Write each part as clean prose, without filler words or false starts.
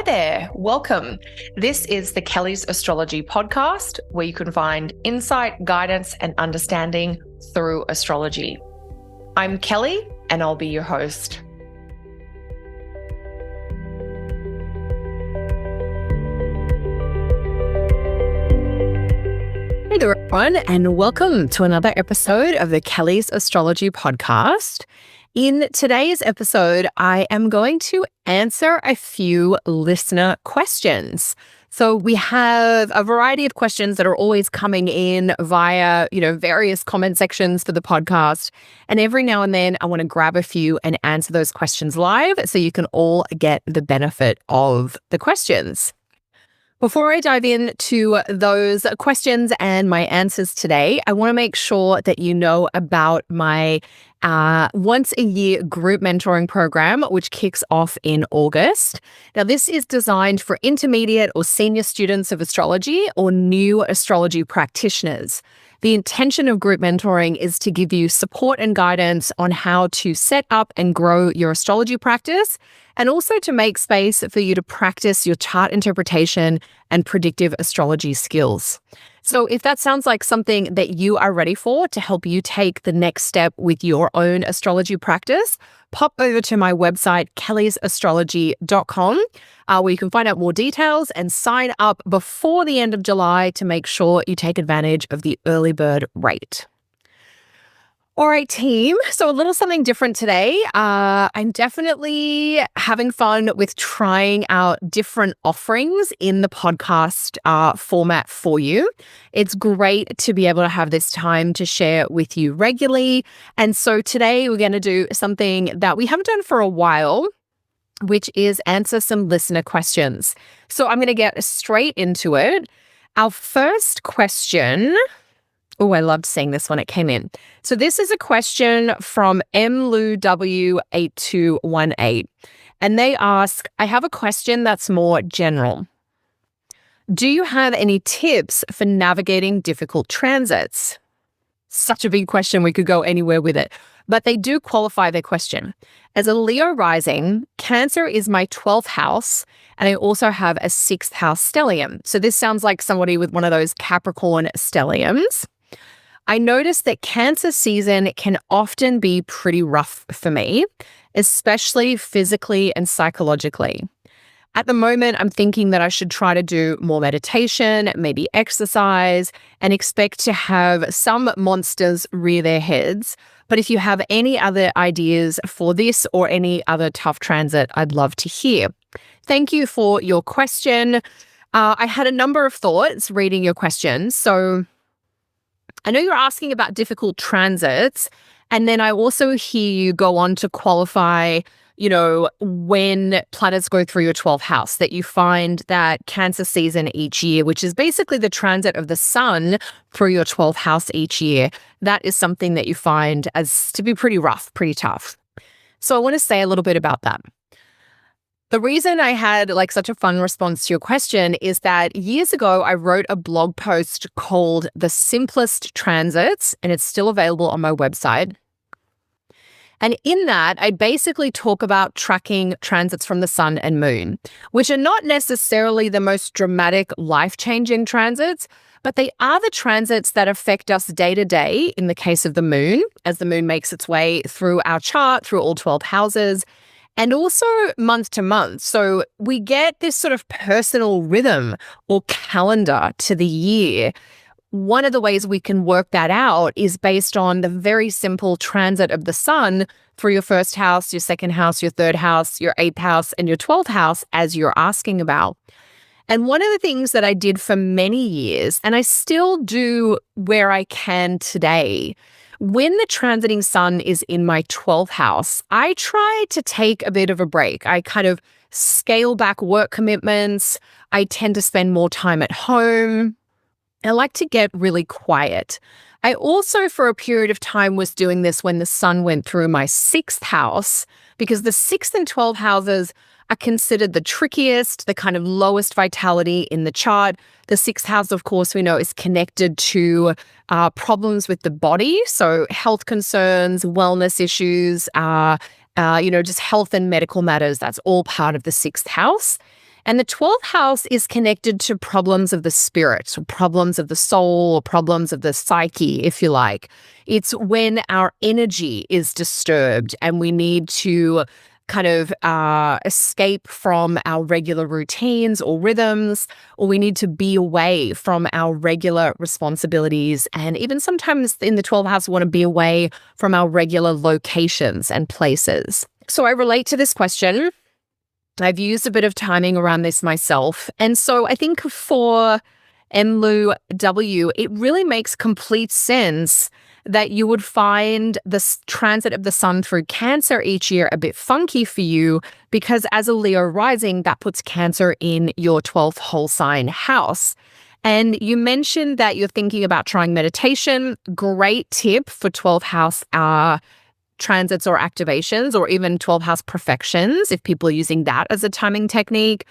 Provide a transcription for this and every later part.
Hi there, welcome. This is the Kelly's Astrology podcast, where you can find insight, guidance, and understanding through astrology. I'm Kelly, and I'll be your host. Hey there, everyone, and welcome to another episode of the Kelly's Astrology podcast. In today's episode, I am going to answer a few listener questions. So we have a variety of questions that are always coming in via, various comment sections for the podcast. And every now and then I want to grab a few and answer those questions live so you can all get the benefit of the questions. Before I dive into those questions and my answers today, I want to make sure that you know about my once-a-year group mentoring program, which kicks off in August. Now, this is designed for intermediate or senior students of astrology or new astrology practitioners. The intention of group mentoring is to give you support and guidance on how to set up and grow your astrology practice, and also to make space for you to practice your chart interpretation and predictive astrology skills. So if that sounds like something that you are ready for to help you take the next step with your own astrology practice, pop over to my website, kellysastrology.com, where you can find out more details and sign up before the end of July to make sure you take advantage of the early bird rate. All right, team. So a little something different today. I'm definitely having fun with trying out different offerings in the podcast format for you. It's great to be able to have this time to share with you regularly. And so today we're going to do something that we haven't done for a while, which is answer some listener questions. So I'm going to get straight into it. Our first question... Oh, I loved seeing this when it came in. So this is a question from MLuW8218. And they ask, I have a question that's more general. Do you have any tips for navigating difficult transits? Such a big question. We could go anywhere with it. But they do qualify their question. As a Leo rising, Cancer is my 12th house, and I also have a 6th house stellium. So this sounds like somebody with one of those Capricorn stelliums. I noticed that Cancer season can often be pretty rough for me, especially physically and psychologically. At the moment, I'm thinking that I should try to do more meditation, maybe exercise, and expect to have some monsters rear their heads. But if you have any other ideas for this or any other tough transit, I'd love to hear. Thank you for your question. I had a number of thoughts reading your question. So I know you're asking about difficult transits, and then I also hear you go on to qualify, when planets go through your 12th house, that you find that Cancer season each year, which is basically the transit of the sun through your 12th house each year, that is something that you find as to be pretty rough, pretty tough. So I want to say a little bit about that. The reason I had such a fun response to your question is that years ago, I wrote a blog post called The Simplest Transits, and it's still available on my website. And in that, I basically talk about tracking transits from the sun and moon, which are not necessarily the most dramatic, life-changing transits, but they are the transits that affect us day to day in the case of the moon, as the moon makes its way through our chart, through all 12 houses, and also month to month. So we get this sort of personal rhythm or calendar to the year. One of the ways we can work that out is based on the very simple transit of the sun through your first house, your second house, your third house, your 8th house, and your 12th house, as you're asking about. And one of the things that I did for many years, and I still do where I can today, when the transiting sun is in my 12th house, I try to take a bit of a break. I kind of scale back work commitments. I tend to spend more time at home. I like to get really quiet. I also, for a period of time, was doing this when the sun went through my 6th house, because the 6th and 12th houses are considered the trickiest, the kind of lowest vitality in the chart. The 6th house, of course, we know is connected to problems with the body. So health concerns, wellness issues, just health and medical matters. That's all part of the 6th house. And the 12th house is connected to problems of the spirit, or problems of the soul, or problems of the psyche, if you like. It's when our energy is disturbed and we need to kind of escape from our regular routines or rhythms, or we need to be away from our regular responsibilities. And even sometimes in the 12th house, we want to be away from our regular locations and places. So I relate to this question. I've used a bit of timing around this myself. And so I think for MLU W, it really makes complete sense that you would find the transit of the sun through Cancer each year a bit funky for you, because as a Leo rising, that puts Cancer in your 12th whole sign house. And you mentioned that you're thinking about trying meditation. Great tip for 12th house transits or activations, or even 12th house perfections, if people are using that as a timing technique.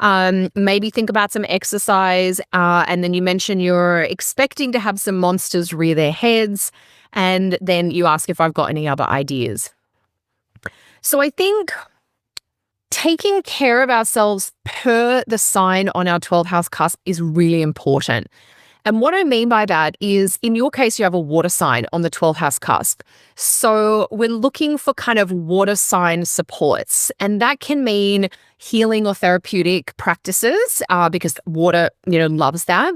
Maybe think about some exercise. And then you mentioned you're expecting to have some monsters rear their heads. And then you ask if I've got any other ideas. So I think taking care of ourselves per the sign on our 12th house cusp is really important. And what I mean by that is, in your case, you have a water sign on the 12th house cusp. So we're looking for kind of water sign supports. And that can mean healing or therapeutic practices, because water, loves that.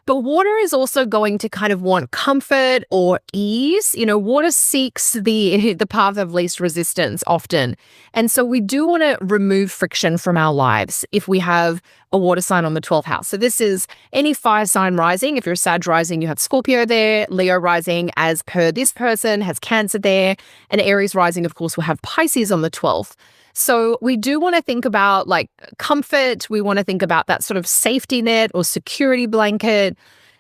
But water is also going to kind of want comfort or ease. Water seeks the path of least resistance often. And so we do want to remove friction from our lives if we have a water sign on the 12th house. So this is any fire sign rising. If you're a Sag rising, you have Scorpio there. Leo rising, as per this person, has Cancer there. And Aries rising, of course, will have Pisces on the 12th. So we do want to think about like comfort. We want to think about that sort of safety net or security blanket.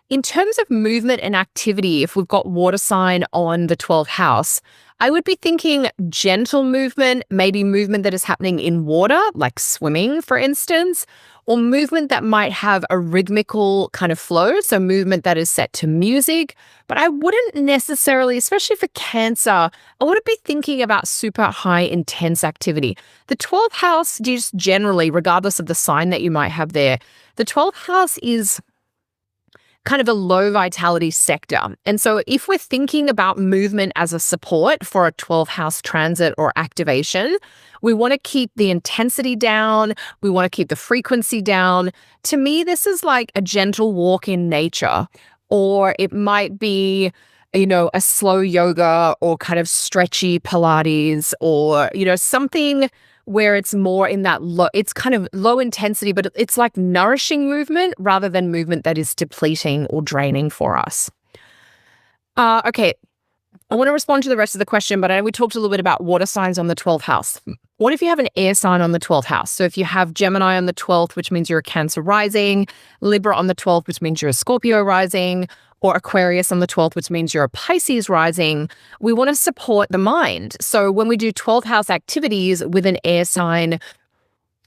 In terms of movement and activity, if we've got water sign on the 12th house, I would be thinking gentle movement, maybe movement that is happening in water, like swimming, for instance, or movement that might have a rhythmical kind of flow, so movement that is set to music. But I wouldn't necessarily, especially for Cancer, I wouldn't be thinking about super high intense activity. The 12th house, just generally, regardless of the sign that you might have there, the 12th house is kind of a low vitality sector. And so if we're thinking about movement as a support for a 12th house transit or activation, we want to keep the intensity down. We want to keep the frequency down. To me, this is like a gentle walk in nature, or it might be, a slow yoga or kind of stretchy Pilates, or, something where it's more in that it's kind of low intensity, but it's like nourishing movement rather than movement that is depleting or draining for us. Okay, I want to respond to the rest of the question, but I know we talked a little bit about water signs on the 12th house. What if you have an air sign on the 12th house? So if you have Gemini on the 12th, which means you're a Cancer rising, Libra on the 12th, which means you're a Scorpio rising, or Aquarius on the 12th, which means you're a Pisces rising, we want to support the mind. So when we do 12th house activities with an air sign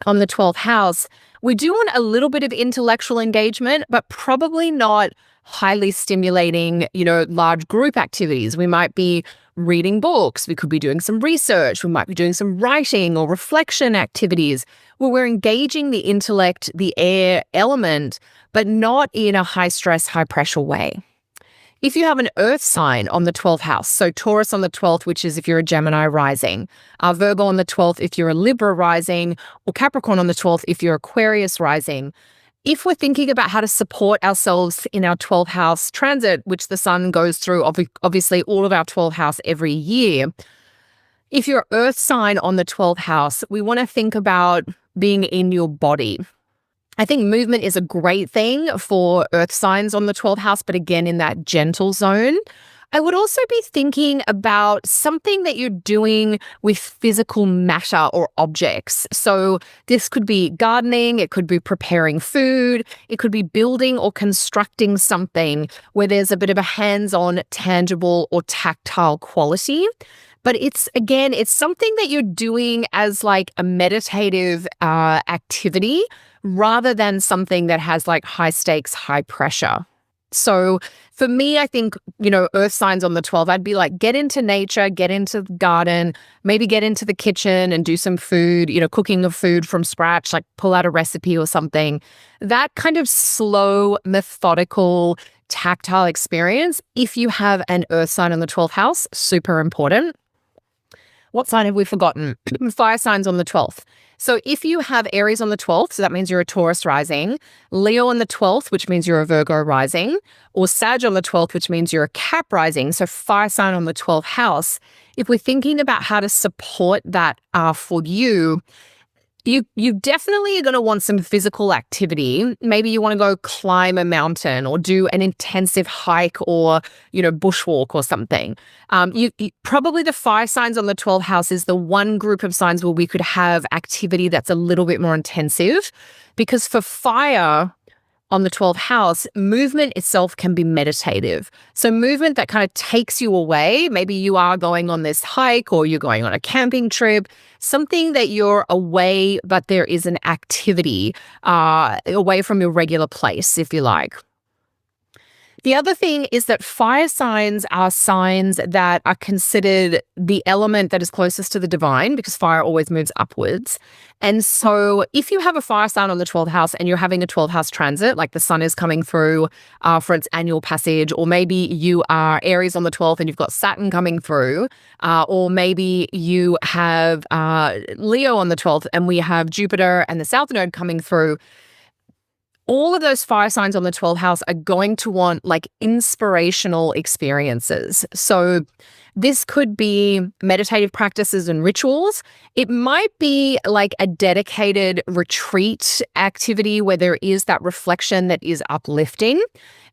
on the 12th house, we do want a little bit of intellectual engagement, but probably not highly stimulating, large group activities. We might be reading books. We could be doing some research. We might be doing some writing or reflection activities where we're engaging the intellect, the air element, but not in a high stress, high pressure way. If you have an earth sign on the 12th house, so Taurus on the 12th, which is if you're a Gemini rising, Virgo on the 12th, if you're a Libra rising, or Capricorn on the 12th, if you're Aquarius rising, if we're thinking about how to support ourselves in our 12th house transit, which the sun goes through, obviously all of our 12th house every year, if you're earth sign on the 12th house, we want to think about being in your body. I think movement is a great thing for earth signs on the 12th house, but again, in that gentle zone. I would also be thinking about something that you're doing with physical matter or objects. So this could be gardening, it could be preparing food, it could be building or constructing something where there's a bit of a hands-on, tangible or tactile quality. But it's something that you're doing as like a meditative activity rather than something that has like high stakes, high pressure. So for me, I think, earth signs on the 12th, I'd be like, get into nature, get into the garden, maybe get into the kitchen and do some food, cooking of food from scratch, like pull out a recipe or something. That kind of slow, methodical, tactile experience, if you have an earth sign on the 12th house, super important. What sign have we forgotten? Fire signs on the 12th. So if you have Aries on the 12th, so that means you're a Taurus rising, Leo on the 12th, which means you're a Virgo rising, or Sag on the 12th, which means you're a Cap rising, so fire sign on the 12th house. If we're thinking about how to support that for you, you definitely are going to want some physical activity. Maybe you want to go climb a mountain or do an intensive hike or, bushwalk or something. Probably the fire signs on the 12th house is the one group of signs where we could have activity that's a little bit more intensive, because for fire on the 12th house, movement itself can be meditative. So movement that kind of takes you away. Maybe you are going on this hike or you're going on a camping trip, something that you're away, but there is an activity away from your regular place, if you like. The other thing is that fire signs are signs that are considered the element that is closest to the divine, because fire always moves upwards. And so if you have a fire sign on the 12th house and you're having a 12th house transit, like the sun is coming through for its annual passage, or maybe you are Aries on the 12th and you've got Saturn coming through, or maybe you have Leo on the 12th and we have Jupiter and the South Node coming through, all of those fire signs on the 12th house are going to want like inspirational experiences. So this could be meditative practices and rituals. It might be like a dedicated retreat activity where there is that reflection that is uplifting.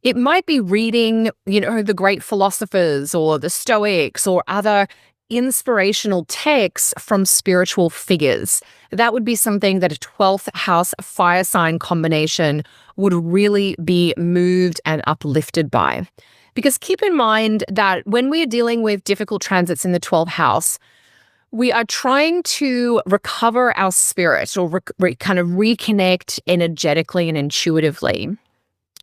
It might be reading, the great philosophers or the Stoics or other inspirational texts from spiritual figures. That would be something that a 12th house fire sign combination would really be moved and uplifted by. Because keep in mind that when we are dealing with difficult transits in the 12th house, we are trying to recover our spirit or kind of reconnect energetically and intuitively.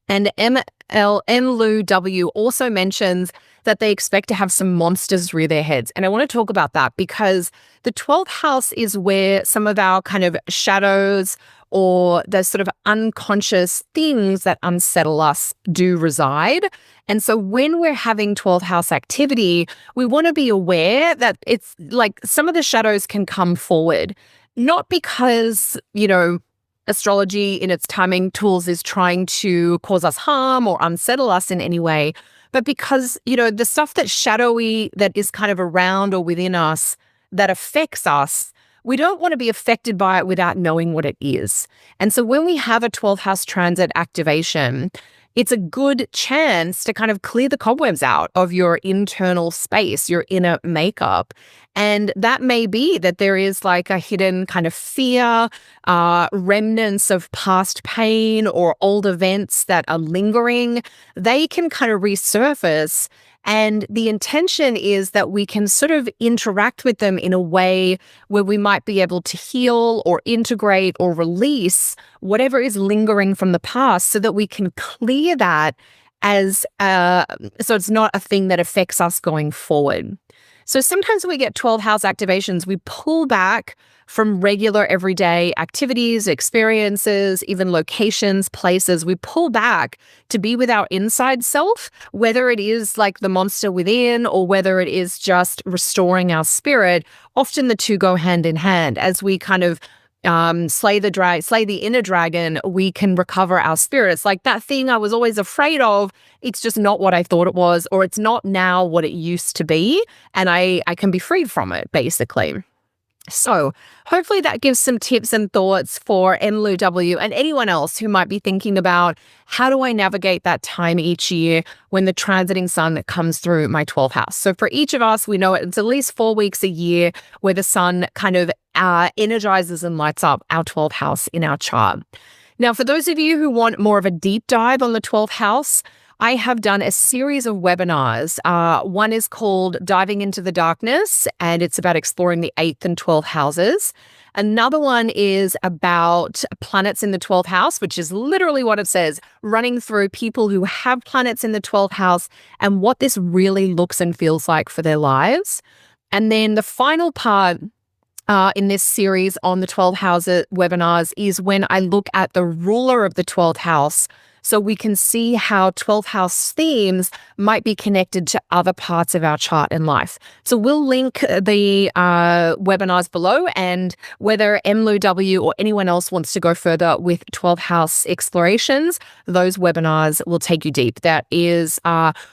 And Enlil W also mentions that they expect to have some monsters rear their heads. And I want to talk about that because the 12th house is where some of our kind of shadows or the sort of unconscious things that unsettle us do reside. And so when we're having 12th house activity, we want to be aware that it's like some of the shadows can come forward, not because, astrology in its timing tools is trying to cause us harm or unsettle us in any way, but because, the stuff that's shadowy, that is kind of around or within us that affects us, we don't want to be affected by it without knowing what it is. And so when we have a 12th house transit activation, it's a good chance to kind of clear the cobwebs out of your internal space, your inner makeup. And that may be that there is like a hidden kind of fear, remnants of past pain or old events that are lingering. They can kind of resurface. And the intention is that we can sort of interact with them in a way where we might be able to heal or integrate or release whatever is lingering from the past so that we can clear that as so it's not a thing that affects us going forward. So sometimes when we get 12th house activations, we pull back from regular everyday activities, experiences, even locations, places. We pull back to be with our inside self, whether it is like the monster within or whether it is just restoring our spirit. Often the two go hand in hand. As we kind of slay the inner dragon, we can recover our spirit. It's like that thing I was always afraid of. It's just not what I thought it was, or it's not now what it used to be. And I can be freed from it, basically. So hopefully that gives some tips and thoughts for Enlil W and anyone else who might be thinking about how do I navigate that time each year when the transiting sun comes through my 12th house. So for each of us, we know it's at least 4 weeks a year where the sun kind of energizes and lights up our 12th house in our chart. Now, for those of you who want more of a deep dive on the 12th house, I have done a series of webinars. One is called Diving into the Darkness, and it's about exploring the 8th and 12th houses. Another one is about planets in the 12th house, which is literally what it says, running through people who have planets in the 12th house and what this really looks and feels like for their lives. And then the final part in this series on the 12 houses webinars is when I look at the ruler of the 12th house, so we can see how 12th house themes might be connected to other parts of our chart in life. So we'll link the webinars below, and whether Emlu W or anyone else wants to go further with 12th house explorations, those webinars will take you deep. That is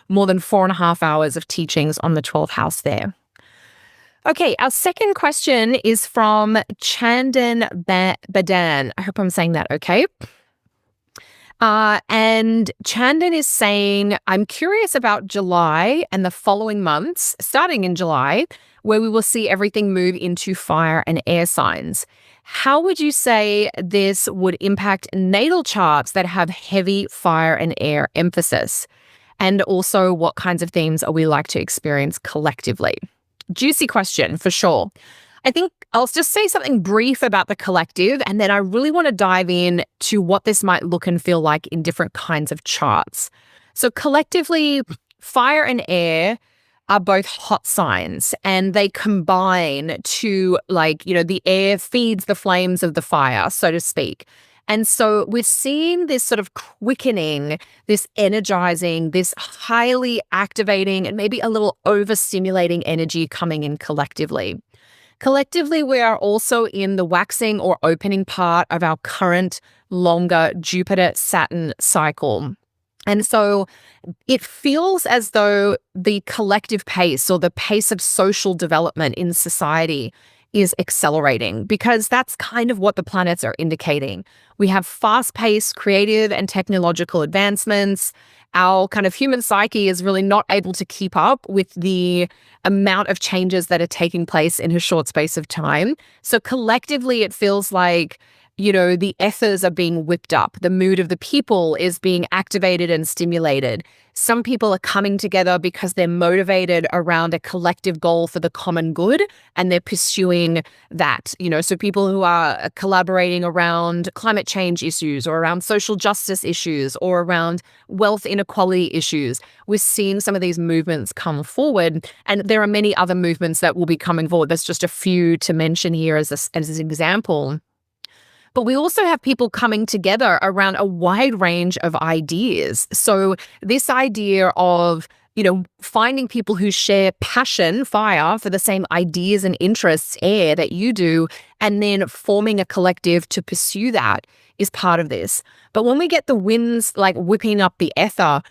more than 4.5 hours of teachings on the 12th house there. Okay, our second question is from Chandan Badan. I hope I'm saying that okay. And Chandan is saying, I'm curious about July and the following months, starting in July, where we will see everything move into fire and air signs. How would you say this would impact natal charts that have heavy fire and air emphasis? And also, what kinds of themes are we like to experience collectively? Juicy question, for sure. I think I'll just say something brief about the collective, and then I really want to dive in to what this might look and feel like in different kinds of charts. So collectively, fire and air are both hot signs, and they combine to, the air feeds the flames of the fire, so to speak. And so we're seeing this sort of quickening, this energizing, this highly activating, and maybe a little overstimulating energy coming in collectively. Collectively, we are also in the waxing or opening part of our current longer Jupiter-Saturn cycle. And so it feels as though the collective pace or the pace of social development in society is accelerating, because that's kind of what the planets are indicating. We have fast-paced creative and technological advancements. Our kind of human psyche is really not able to keep up with the amount of changes that are taking place in a short space of time. So collectively, it feels like, the ethers are being whipped up. The mood of the people is being activated and stimulated. Some people are coming together because they're motivated around a collective goal for the common good, and they're pursuing that. So people who are collaborating around climate change issues or around social justice issues or around wealth inequality issues. We're seeing some of these movements come forward, and there are many other movements that will be coming forward. There's just a few to mention here as an example. But we also have people coming together around a wide range of ideas. So this idea of, finding people who share passion, fire, for the same ideas and interests, air, that you do, and then forming a collective to pursue that is part of this. But when we get the winds whipping up the ether,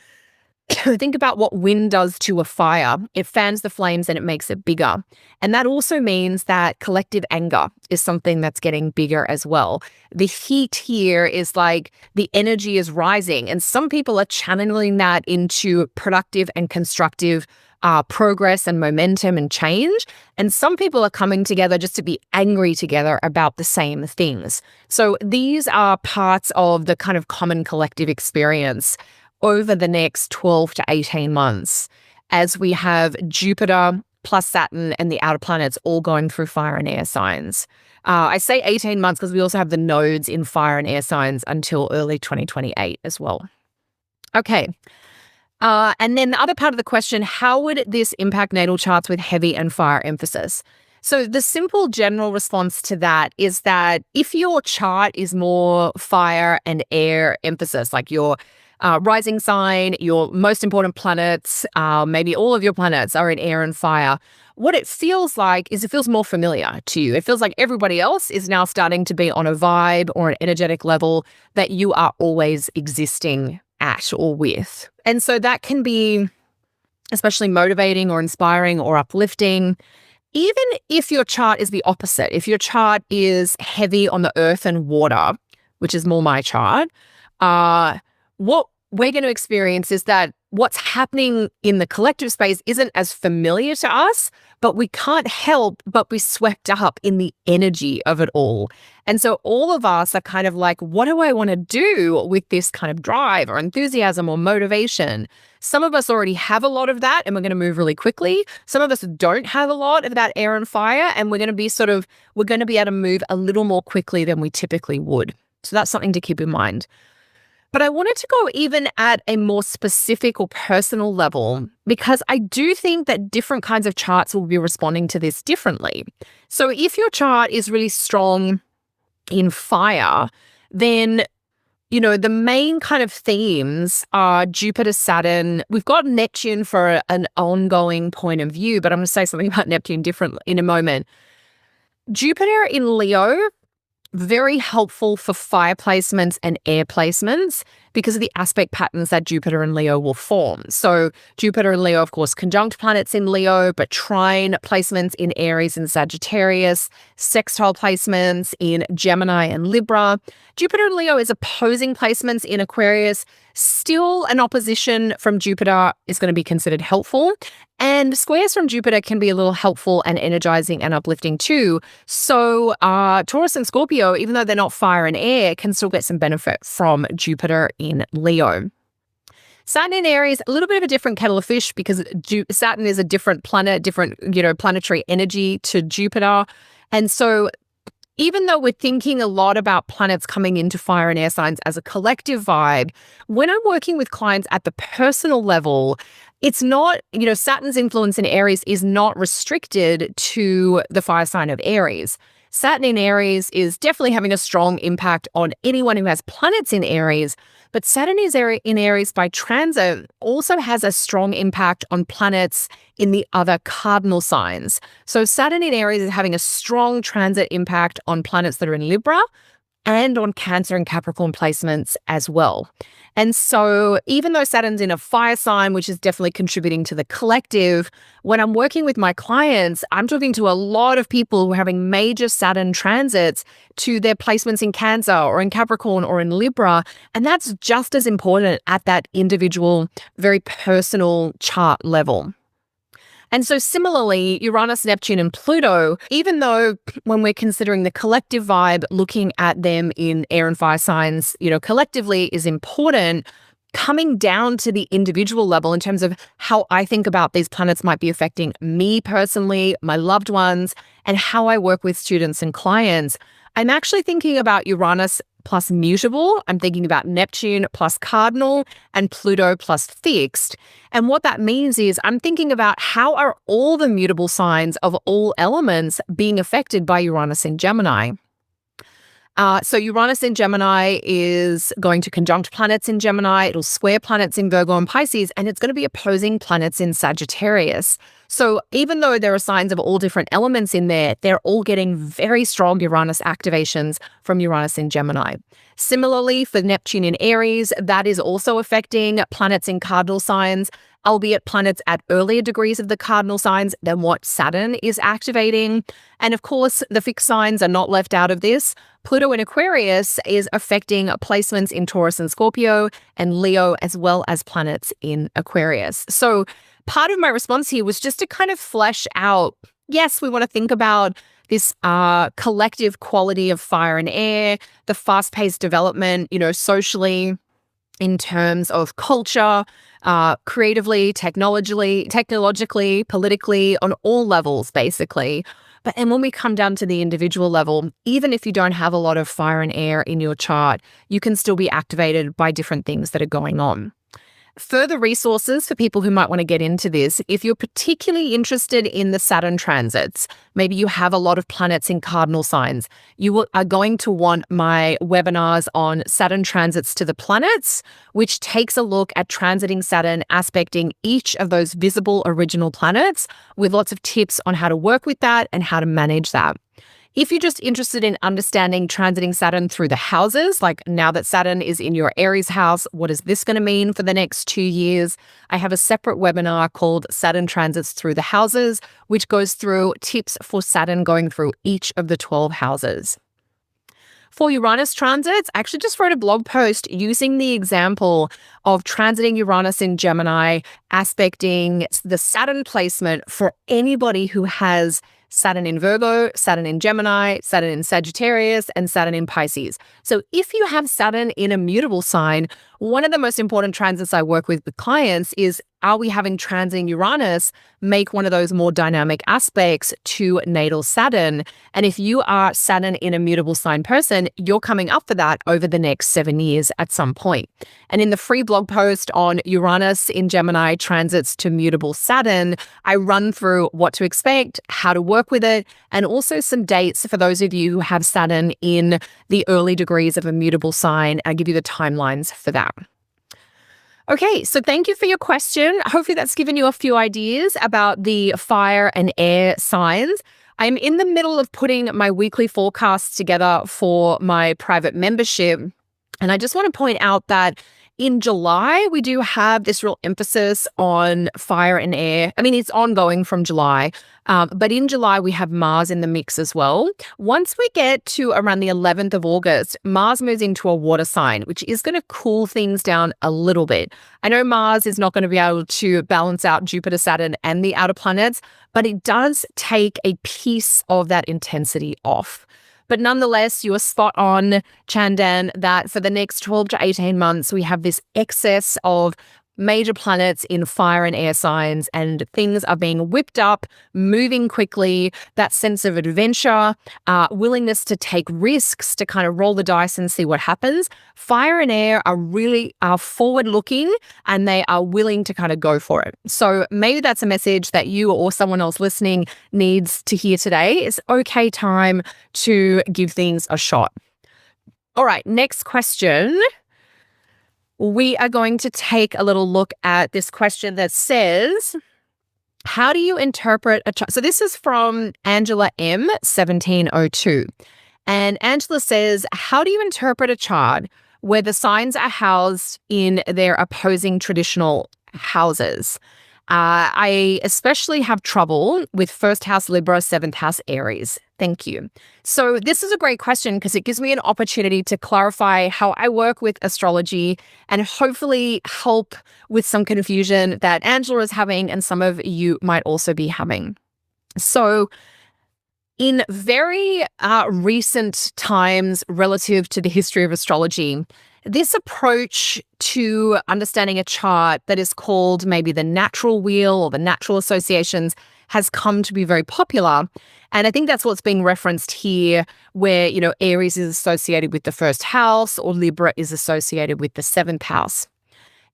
think about what wind does to a fire. It fans the flames and it makes it bigger. And that also means that collective anger is something that's getting bigger as well. The heat here is the energy is rising, and some people are channeling that into productive and constructive progress and momentum and change. And some people are coming together just to be angry together about the same things. So these are parts of the kind of common collective experience over the next 12 to 18 months, as we have Jupiter plus Saturn and the outer planets all going through fire and air signs. I say 18 months because we also have the nodes in fire and air signs until early 2028 as well. Okay. And then the other part of the question, how would this impact natal charts with heavy and fire emphasis? So the simple general response to that is that if your chart is more fire and air emphasis, like your rising sign, your most important planets, maybe all of your planets are in air and fire, what it feels like is it feels more familiar to you. It feels like everybody else is now starting to be on a vibe or an energetic level that you are always existing at or with. And so that can be especially motivating or inspiring or uplifting. Even if your chart is the opposite, if your chart is heavy on the earth and water, which is more my chart, what we're going to experience is that what's happening in the collective space isn't as familiar to us, but we can't help but be swept up in the energy of it all. And so all of us are kind of like, what do I want to do with this kind of drive or enthusiasm or motivation? Some of us already have a lot of that and we're going to move really quickly. Some of us don't have a lot of that air and fire, and we're going to be able to move a little more quickly than we typically would. So that's something to keep in mind. But I wanted to go even at a more specific or personal level, because I do think that different kinds of charts will be responding to this differently. So if your chart is really strong in fire, then, the main kind of themes are Jupiter, Saturn. We've got Neptune for an ongoing point of view, but I'm going to say something about Neptune different in a moment. Jupiter in Leo, very helpful for fire placements and air placements because of the aspect patterns that Jupiter and Leo will form. So Jupiter and Leo, of course, conjunct planets in Leo, but trine placements in Aries and Sagittarius, sextile placements in Gemini and Libra. Jupiter and Leo is opposing placements in Aquarius. Still, an opposition from Jupiter is going to be considered helpful. And squares from Jupiter can be a little helpful and energizing and uplifting too. So Taurus and Scorpio, even though they're not fire and air, can still get some benefit from Jupiter in Leo. Saturn in Aries, a little bit of a different kettle of fish because Saturn is a different planet, different, planetary energy to Jupiter. And so even though we're thinking a lot about planets coming into fire and air signs as a collective vibe, when I'm working with clients at the personal level, it's not, Saturn's influence in Aries is not restricted to the fire sign of Aries. Saturn in Aries is definitely having a strong impact on anyone who has planets in Aries, but Saturn is in Aries by transit also has a strong impact on planets in the other cardinal signs. So Saturn in Aries is having a strong transit impact on planets that are in Libra and on Cancer and Capricorn placements as well. And so even though Saturn's in a fire sign, which is definitely contributing to the collective, when I'm working with my clients, I'm talking to a lot of people who are having major Saturn transits to their placements in Cancer or in Capricorn or in Libra. And that's just as important at that individual, very personal chart level. And so similarly, Uranus, Neptune, and Pluto, even though when we're considering the collective vibe, looking at them in air and fire signs, collectively is important, coming down to the individual level in terms of how I think about these planets might be affecting me personally, my loved ones, and how I work with students and clients. I'm actually thinking about Uranus plus mutable. I'm thinking about Neptune plus cardinal and Pluto plus fixed. And what that means is I'm thinking about how are all the mutable signs of all elements being affected by Uranus in Gemini. So Uranus in Gemini is going to conjunct planets in Gemini. It'll square planets in Virgo and Pisces, and it's going to be opposing planets in Sagittarius. So even though there are signs of all different elements in there, they're all getting very strong Uranus activations from Uranus in Gemini. Similarly, for Neptune in Aries, that is also affecting planets in cardinal signs, albeit planets at earlier degrees of the cardinal signs than what Saturn is activating. And of course, the fixed signs are not left out of this. Pluto in Aquarius is affecting placements in Taurus and Scorpio and Leo, as well as planets in Aquarius. So part of my response here was just to kind of flesh out, yes, we want to think about this collective quality of fire and air, the fast-paced development, socially, in terms of culture, creatively, technologically, politically, on all levels, basically. And when we come down to the individual level, even if you don't have a lot of fire and air in your chart, you can still be activated by different things that are going on. Further resources for people who might want to get into this, if you're particularly interested in the Saturn transits, maybe you have a lot of planets in cardinal signs, you are going to want my webinars on Saturn transits to the planets, which takes a look at transiting Saturn, aspecting each of those visible original planets with lots of tips on how to work with that and how to manage that. If you're just interested in understanding transiting Saturn through the houses, like now that Saturn is in your Aries house, what is this going to mean for the next 2 years? I have a separate webinar called Saturn Transits Through the Houses, which goes through tips for Saturn going through each of the 12 houses. For Uranus transits, I actually just wrote a blog post using the example of transiting Uranus in Gemini, aspecting the Saturn placement for anybody who has Saturn in Virgo, Saturn in Gemini, Saturn in Sagittarius, and Saturn in Pisces. So if you have Saturn in a mutable sign, one of the most important transits I work with clients is, are we having transiting Uranus make one of those more dynamic aspects to natal Saturn? And if you are Saturn in a mutable sign person, you're coming up for that over the next 7 years at some point. And in the free blog post on Uranus in Gemini transits to mutable Saturn, I run through what to expect, how to work with it, and also some dates for those of you who have Saturn in the early degrees of a mutable sign. I give you the timelines for that. Okay, so thank you for your question. Hopefully that's given you a few ideas about the fire and air signs. I'm in the middle of putting my weekly forecasts together for my private membership. And I just want to point out that in July, we do have this real emphasis on fire and air. I mean, it's ongoing from July, but in July, we have Mars in the mix as well. Once we get to around the 11th of August, Mars moves into a water sign, which is going to cool things down a little bit. I know Mars is not going to be able to balance out Jupiter, Saturn, and the outer planets, but it does take a piece of that intensity off. But nonetheless, you are spot on, Chandan, that for the next 12 to 18 months, we have this excess of major planets in fire and air signs, and things are being whipped up, moving quickly, that sense of adventure, willingness to take risks, to kind of roll the dice and see what happens. Fire and air are forward-looking, and they are willing to kind of go for it. So maybe that's a message that you or someone else listening needs to hear today. It's okay time to give things a shot. All right, next question. We are going to take a little look at this question that says, how do you interpret a chart? So this is from Angela M, 1702. And Angela says, how do you interpret a chart where the signs are housed in their opposing traditional houses? I especially have trouble with first house Libra, seventh house Aries. Thank you. So this is a great question because it gives me an opportunity to clarify how I work with astrology and hopefully help with some confusion that Angela is having and some of you might also be having. So in very recent times relative to the history of astrology, this approach to understanding a chart that is called maybe the natural wheel or the natural associations has come to be very popular. And I think that's what's being referenced here, where, Aries is associated with the first house or Libra is associated with the seventh house.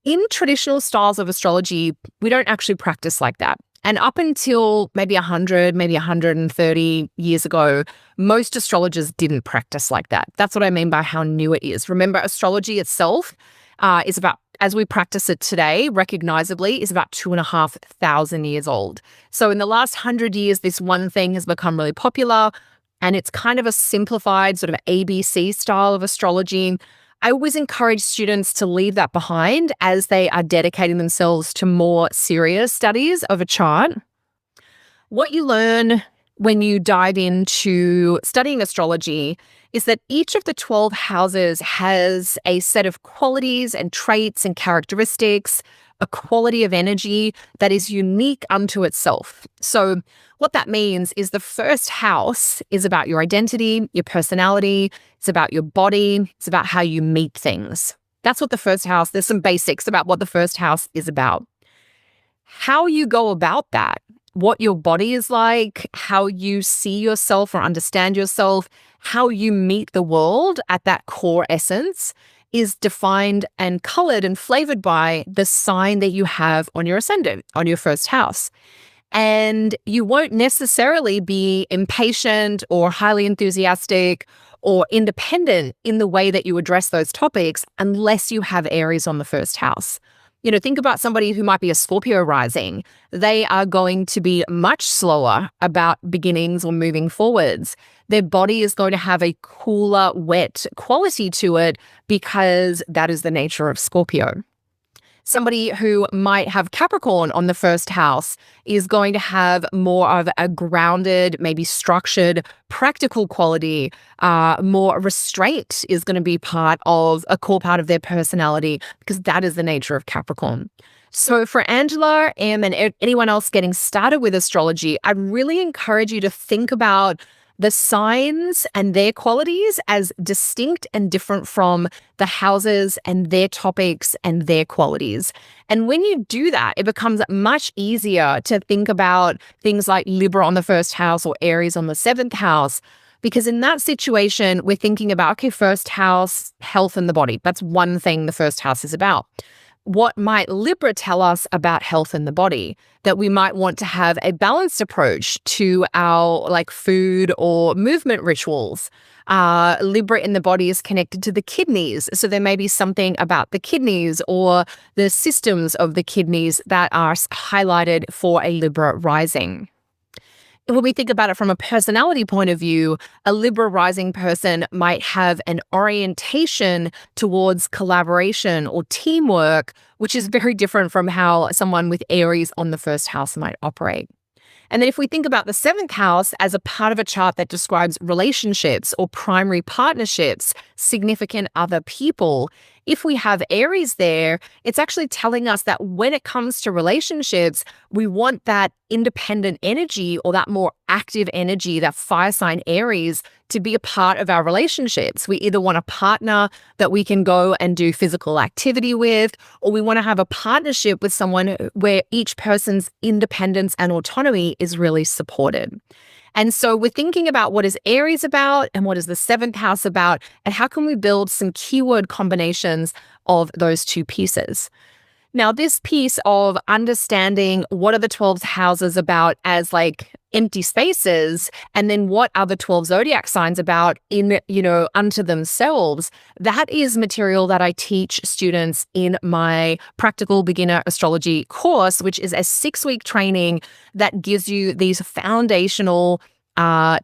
In traditional styles of astrology, we don't actually practice like that. And up until maybe 100, maybe 130 years ago, most astrologers didn't practice like that. That's what I mean by how new it is. Remember, astrology itself is about, as we practice it today, recognizably, is about 2,500 years old. So in the last 100 years, this one thing has become really popular, and it's kind of a simplified sort of ABC style of astrology. I always encourage students to leave that behind as they are dedicating themselves to more serious studies of a chart. What you learn when you dive into studying astrology is that each of the 12 houses has a set of qualities and traits and characteristics, a quality of energy that is unique unto itself. So what that means is the first house is about your identity, your personality, it's about your body, it's about how you meet things. That's what the first house, there's some basics about what the first house is about. How you go about that, what your body is like, how you see yourself or understand yourself, how you meet the world at that core essence is defined and colored and flavored by the sign that you have on your ascendant, on your first house. And you won't necessarily be impatient or highly enthusiastic or independent in the way that you address those topics unless you have Aries on the first house. Think about somebody who might be a Scorpio rising. They are going to be much slower about beginnings or moving forwards. Their body is going to have a cooler, wet quality to it because that is the nature of Scorpio. Somebody who might have Capricorn on the first house is going to have more of a grounded, maybe structured, practical quality. More restraint is going to be part of a core part of their personality because that is the nature of Capricorn. So for Angela, Em, and anyone else getting started with astrology, I'd really encourage you to think about the signs and their qualities as distinct and different from the houses and their topics and their qualities. And when you do that, it becomes much easier to think about things like Libra on the first house or Aries on the seventh house. Because in that situation, we're thinking about, okay, first house, health and the body. That's one thing the first house is about. What might Libra tell us about health in the body? That we might want to have a balanced approach to our food or movement rituals. Libra in the body is connected to the kidneys. So there may be something about the kidneys or the systems of the kidneys that are highlighted for a Libra rising. When we think about it from a personality point of view, a Libra rising person might have an orientation towards collaboration or teamwork, which is very different from how someone with Aries on the first house might operate. And then if we think about the seventh house as a part of a chart that describes relationships or primary partnerships, significant other people, if we have Aries there, it's actually telling us that when it comes to relationships, we want that independent energy or that more active energy, that fire sign Aries, to be a part of our relationships. We either want a partner that we can go and do physical activity with, or we want to have a partnership with someone where each person's independence and autonomy is really supported. And so we're thinking about what is Aries about and what is the seventh house about, and how can we build some keyword combinations of those two pieces. Now, this piece of understanding what are the 12 houses about as empty spaces, and then what are the 12 zodiac signs about in, unto themselves, that is material that I teach students in my Practical Beginner Astrology course, which is a 6-week training that gives you these foundational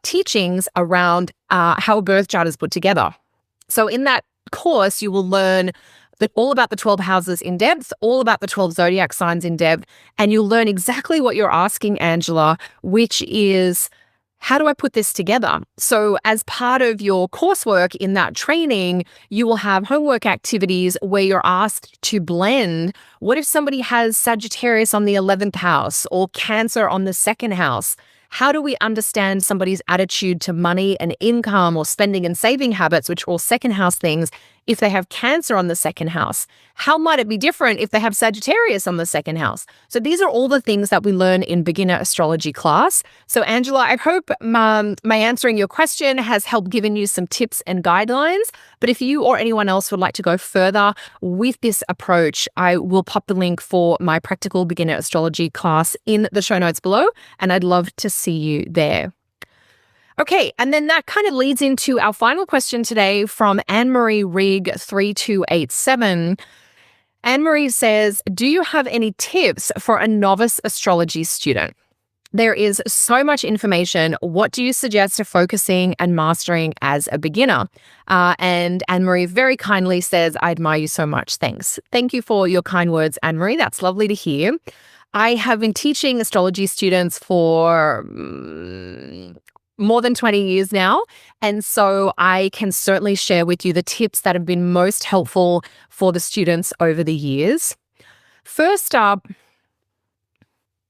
teachings around how a birth chart is put together. So in that course, you will learn all about the 12 houses in depth, all about the 12 zodiac signs in depth, and you'll learn exactly what you're asking, Angela, which is, how do I put this together? So as part of your coursework in that training, you will have homework activities where you're asked to blend. What if somebody has Sagittarius on the 11th house or Cancer on the second house? How do we understand somebody's attitude to money and income or spending and saving habits, which are all second house things, if they have Cancer on the second house? How might it be different if they have Sagittarius on the second house? So these are all the things that we learn in beginner astrology class. So Angela, I hope my answering your question has helped given you some tips and guidelines. But if you or anyone else would like to go further with this approach, I will pop the link for my Practical Beginner Astrology class in the show notes below, and I'd love to see you there. Okay, and then that kind of leads into our final question today from Anne-Marie Rigg 3287. Anne-Marie says, do you have any tips for a novice astrology student? There is so much information. What do you suggest for focusing and mastering as a beginner? And Anne-Marie very kindly says, I admire you so much. Thanks. Thank you for your kind words, Anne-Marie. That's lovely to hear. I have been teaching astrology students for more than 20 years now. And so I can certainly share with you the tips that have been most helpful for the students over the years. First up,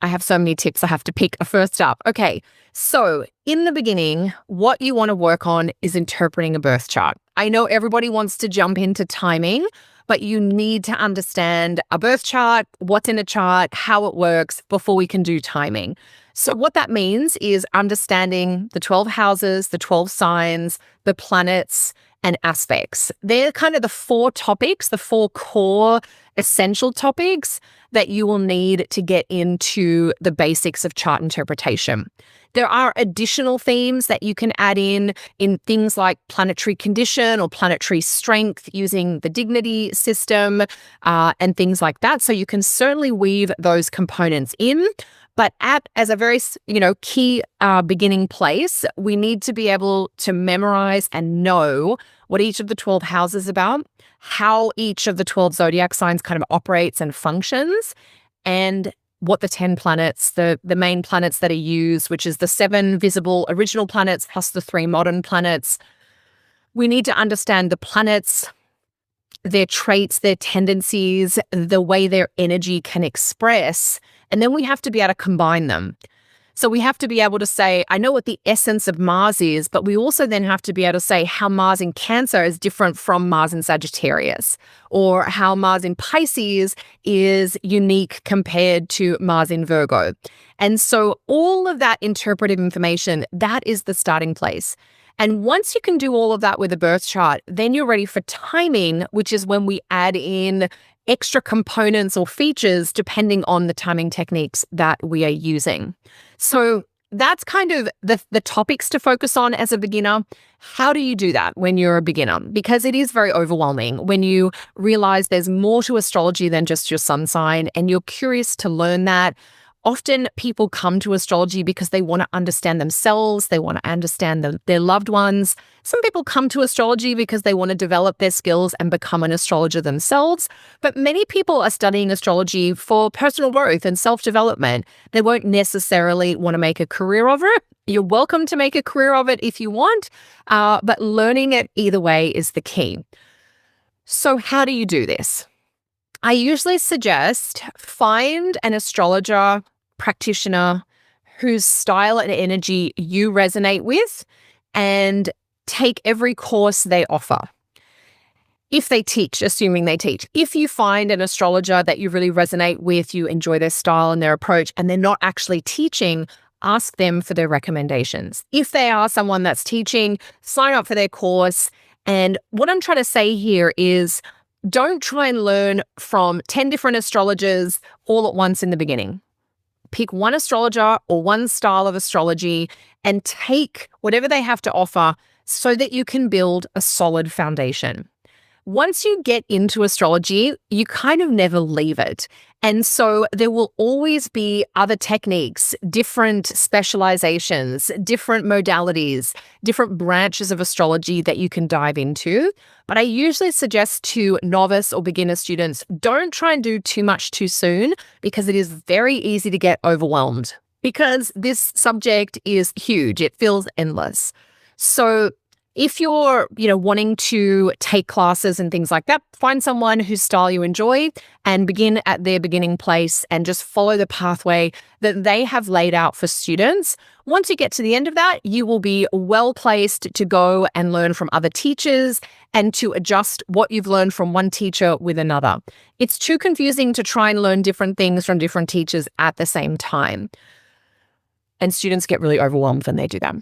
I have so many tips I have to pick. First up, okay, so in the beginning, what you want to work on is interpreting a birth chart. I know everybody wants to jump into timing, but you need to understand a birth chart, what's in a chart, how it works before we can do timing. So what that means is understanding the 12 houses, the 12 signs, the planets, and aspects. They're kind of the 4 topics, the 4 core essential topics that you will need to get into the basics of chart interpretation. There are additional themes that you can add in things like planetary condition or planetary strength using the dignity system and things like that. So you can certainly weave those components in. But as a very, key beginning place, we need to be able to memorize and know what each of the 12 houses is about, how each of the 12 zodiac signs kind of operates and functions, and what the 10 planets, the main planets that are used, which is the 7 visible original planets plus the 3 modern planets. We need to understand the planets, their traits, their tendencies, the way their energy can express, and then we have to be able to combine them. So we have to be able to say, I know what the essence of Mars is, but we also then have to be able to say how Mars in Cancer is different from Mars in Sagittarius, or how Mars in Pisces is unique compared to Mars in Virgo. And so all of that interpretive information, that is the starting place. And once you can do all of that with a birth chart, then you're ready for timing, which is when we add in extra components or features depending on the timing techniques that we are using. So that's kind of the topics to focus on as a beginner. How do you do that when you're a beginner? Because it is very overwhelming when you realize there's more to astrology than just your sun sign and you're curious to learn that. Often people come to astrology because they want to understand themselves, they want to understand their loved ones. Some people come to astrology because they want to develop their skills and become an astrologer themselves. But many people are studying astrology for personal growth and self-development. They won't necessarily want to make a career of it. You're welcome to make a career of it if you want, but learning it either way is the key. So how do you do this? I usually suggest find an astrologer practitioner whose style and energy you resonate with and take every course they offer. If they teach, assuming they teach. If you find an astrologer that you really resonate with, you enjoy their style and their approach, and they're not actually teaching, ask them for their recommendations. If they are someone that's teaching, sign up for their course. And what I'm trying to say here is don't try and learn from 10 different astrologers all at once in the beginning. Pick one astrologer or one style of astrology and take whatever they have to offer so that you can build a solid foundation. Once you get into astrology, you kind of never leave it. And so there will always be other techniques, different specializations, different modalities, different branches of astrology that you can dive into. But I usually suggest to novice or beginner students, don't try and do too much too soon because it is very easy to get overwhelmed because this subject is huge. It feels endless. So if you're, wanting to take classes and things like that, find someone whose style you enjoy and begin at their beginning place and just follow the pathway that they have laid out for students. Once you get to the end of that, you will be well placed to go and learn from other teachers and to adjust what you've learned from one teacher with another. It's too confusing to try and learn different things from different teachers at the same time. And students get really overwhelmed when they do that.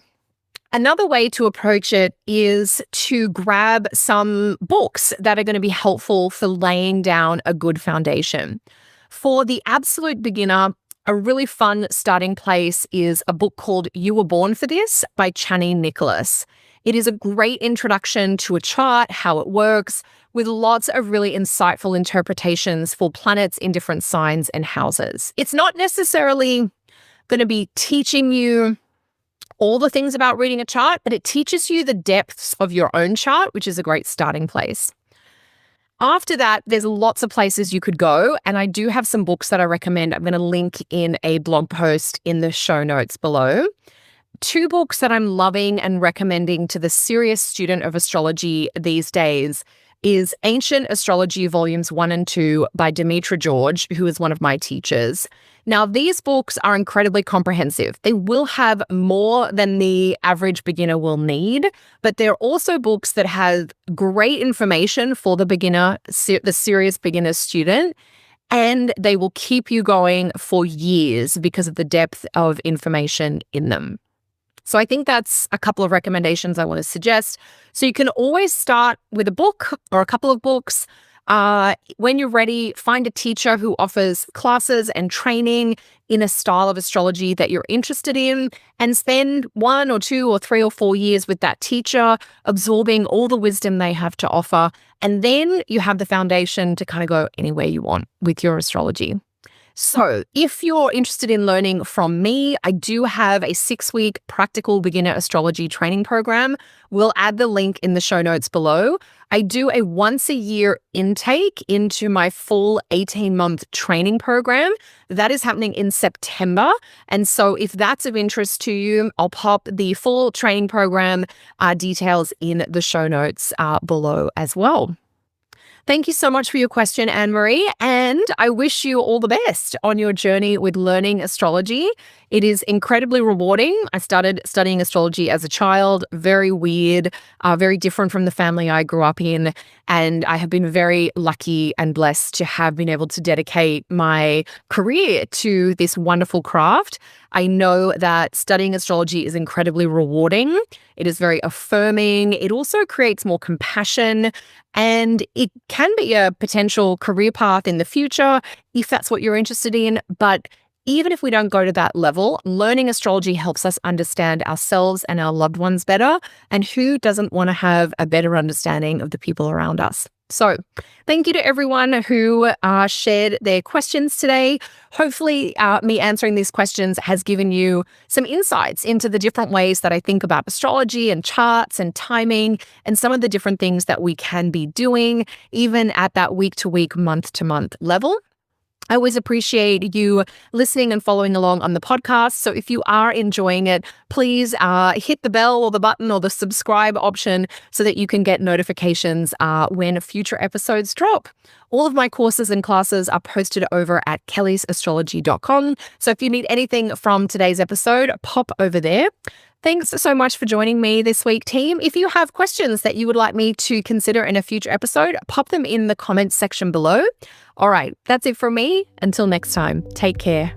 Another way to approach it is to grab some books that are going to be helpful for laying down a good foundation. For the absolute beginner, a really fun starting place is a book called You Were Born for This by Chani Nicholas. It is a great introduction to a chart, how it works, with lots of really insightful interpretations for planets in different signs and houses. It's not necessarily going to be teaching you all the things about reading a chart, but it teaches you the depths of your own chart, which is a great starting place. After that, there's lots of places you could go, and I do have some books that I recommend. I'm going to link in a blog post in the show notes below. 2 books that I'm loving and recommending to the serious student of astrology these days is Ancient Astrology Volumes 1 and 2 by Demetra George, who is one of my teachers. Now, these books are incredibly comprehensive. They will have more than the average beginner will need, but they're also books that have great information for the beginner, the serious beginner student, and they will keep you going for years because of the depth of information in them. So I think that's a couple of recommendations I want to suggest. So you can always start with a book or a couple of books. When you're ready, find a teacher who offers classes and training in a style of astrology that you're interested in and spend 1 or 2 or 3 or 4 years with that teacher, absorbing all the wisdom they have to offer. And then you have the foundation to kind of go anywhere you want with your astrology. So if you're interested in learning from me, I do have a 6-week practical beginner astrology training program. We'll add the link in the show notes below. I do a once-a-year intake into my full 18-month training program. That is happening in September. And so if that's of interest to you, I'll pop the full training program details in the show notes below as well. Thank you so much for your question, Anne-Marie, and I wish you all the best on your journey with learning astrology. It is incredibly rewarding. I started studying astrology as a child, very weird, very different from the family I grew up in, and I have been very lucky and blessed to have been able to dedicate my career to this wonderful craft. I know that studying astrology is incredibly rewarding. It is very affirming. It also creates more compassion, and it can be a potential career path in the future if that's what you're interested in. But even if we don't go to that level, learning astrology helps us understand ourselves and our loved ones better. And who doesn't want to have a better understanding of the people around us? So thank you to everyone who shared their questions today. Hopefully me answering these questions has given you some insights into the different ways that I think about astrology and charts and timing and some of the different things that we can be doing, even at that week-to-week, month-to-month level. I always appreciate you listening and following along on the podcast. So if you are enjoying it, please hit the bell or the button or the subscribe option so that you can get notifications when future episodes drop. All of my courses and classes are posted over at kellysastrology.com. So if you need anything from today's episode, pop over there. Thanks so much for joining me this week, team. If you have questions that you would like me to consider in a future episode, pop them in the comments section below. All right, that's it from me. Until next time, take care.